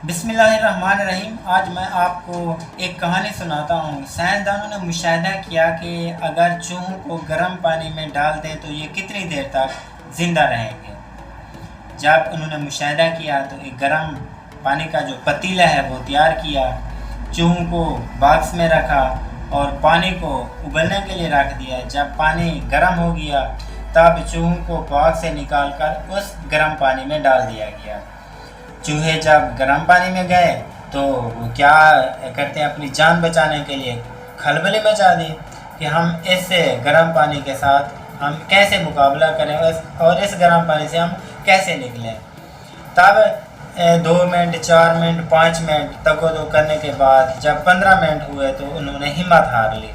بسم اللہ الرحمن الرحیم۔ آج میں آپ کو ایک کہانی سناتا ہوں۔ سائنسدانوں نے مشاہدہ کیا کہ اگر چوہوں کو گرم پانی میں ڈال دیں تو یہ کتنی دیر تک زندہ رہیں گے۔ جب انہوں نے مشاہدہ کیا تو ایک گرم پانی کا جو پتیلا ہے وہ تیار کیا، چوہوں کو باکس میں رکھا اور پانی کو ابلنے کے لیے رکھ دیا۔ جب پانی گرم ہو گیا تب چوہوں کو باکس سے نکال کر اس گرم پانی میں ڈال دیا گیا۔ چوہے جب گرم پانی میں گئے تو وہ کیا کرتے ہیں، اپنی جان بچانے کے لیے کھلبلی مچا دی کہ ہم اس گرم پانی کے ساتھ ہم کیسے مقابلہ کریں اور اس گرم پانی سے ہم کیسے نکلیں۔ تب 2 منٹ 4 منٹ 5 منٹ تگودو کرنے کے بعد جب 15 منٹ ہوئے تو انہوں نے ہمت ہار لی۔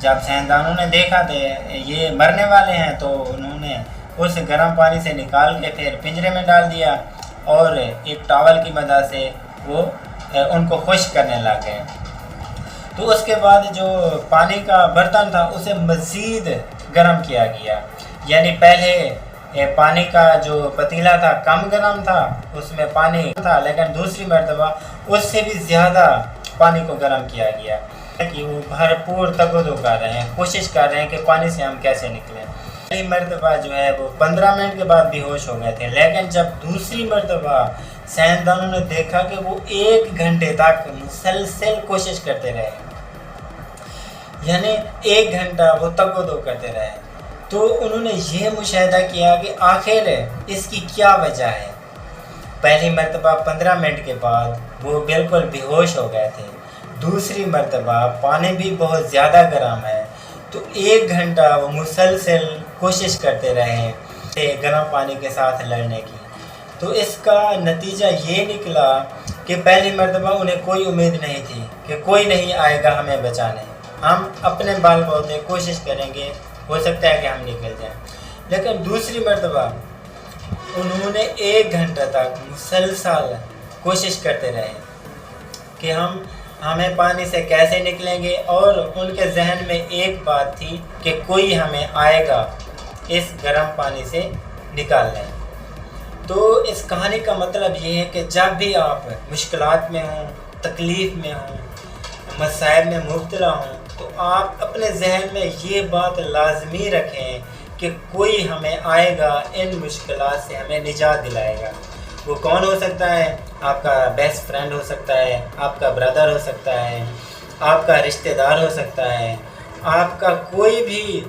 جب سائنسدانوں نے دیکھا کہ یہ مرنے والے ہیں تو انہوں نے اس گرم پانی سے نکال کے پھر پنجرے میں ڈال دیا اور ایک ٹاول کی مدد سے وہ ان کو خشک کرنے لگ گئے۔ تو اس کے بعد جو پانی کا برتن تھا اسے مزید گرم کیا گیا، یعنی پہلے پانی کا جو پتیلا تھا کم گرم تھا، اس میں پانی تھا، لیکن دوسری مرتبہ اس سے بھی زیادہ پانی کو گرم کیا گیا کہ وہ بھرپور تگودو کر رہے ہیں، کوشش کر رہے ہیں کہ پانی سے ہم کیسے نکلیں۔ پہلی مرتبہ جو ہے وہ 15 منٹ کے بعد بے ہوش ہو گئے تھے، لیکن جب دوسری مرتبہ سائنسدانوں نے دیکھا کہ وہ 1 گھنٹے تک مسلسل کوشش کرتے رہے، یعنی 1 گھنٹہ وہ تگودو کرتے رہے، تو انہوں نے یہ مشاہدہ کیا کہ آخر اس کی کیا وجہ ہے۔ پہلی مرتبہ 15 منٹ کے بعد وہ بالکل بے ہوش ہو گئے تھے، دوسری مرتبہ پانی بھی بہت زیادہ گرم ہے تو 1 گھنٹہ وہ مسلسل کوشش کرتے رہے گرم پانی کے ساتھ لڑنے کی۔ تو اس کا نتیجہ یہ نکلا کہ پہلی مرتبہ انہیں کوئی امید نہیں تھی کہ کوئی نہیں آئے گا ہمیں بچانے، ہم اپنے بال بوتے کوشش کریں گے، ہو سکتا ہے کہ ہم نکل جائیں، لیکن دوسری مرتبہ انہوں نے 1 گھنٹہ تک مسلسل کوشش کرتے رہے کہ ہمیں پانی سے کیسے نکلیں گے، اور ان کے ذہن میں ایک بات تھی کہ کوئی ہمیں آئے گا اس گرم پانی سے نکالنے۔ تو اس کہانی کا مطلب یہ ہے کہ جب بھی آپ مشکلات میں ہوں، تکلیف میں ہوں، مصائب میں مبتلا ہوں، تو آپ اپنے ذہن میں یہ بات لازمی رکھیں کہ کوئی ہمیں آئے گا، ان مشکلات سے ہمیں نجات دلائے گا۔ وہ کون ہو سکتا ہے؟ آپ کا بیسٹ فرینڈ ہو سکتا ہے، آپ کا بردر ہو سکتا ہے، آپ کا رشتہ دار ہو سکتا ہے، آپ کا کوئی بھی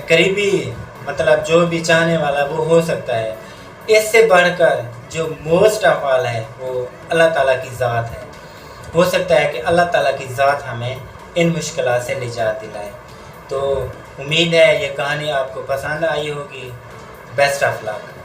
قریبی مطلب جو بھی چاہنے والا وہ ہو سکتا ہے۔ اس سے بڑھ کر جو موسٹ آف آل ہے وہ اللہ تعالیٰ کی ذات ہے۔ ہو سکتا ہے کہ اللہ تعالیٰ کی ذات ہمیں ان مشکلات سے نجات دلائے۔ تو امید ہے یہ کہانی آپ کو پسند آئی ہوگی۔ Best of look.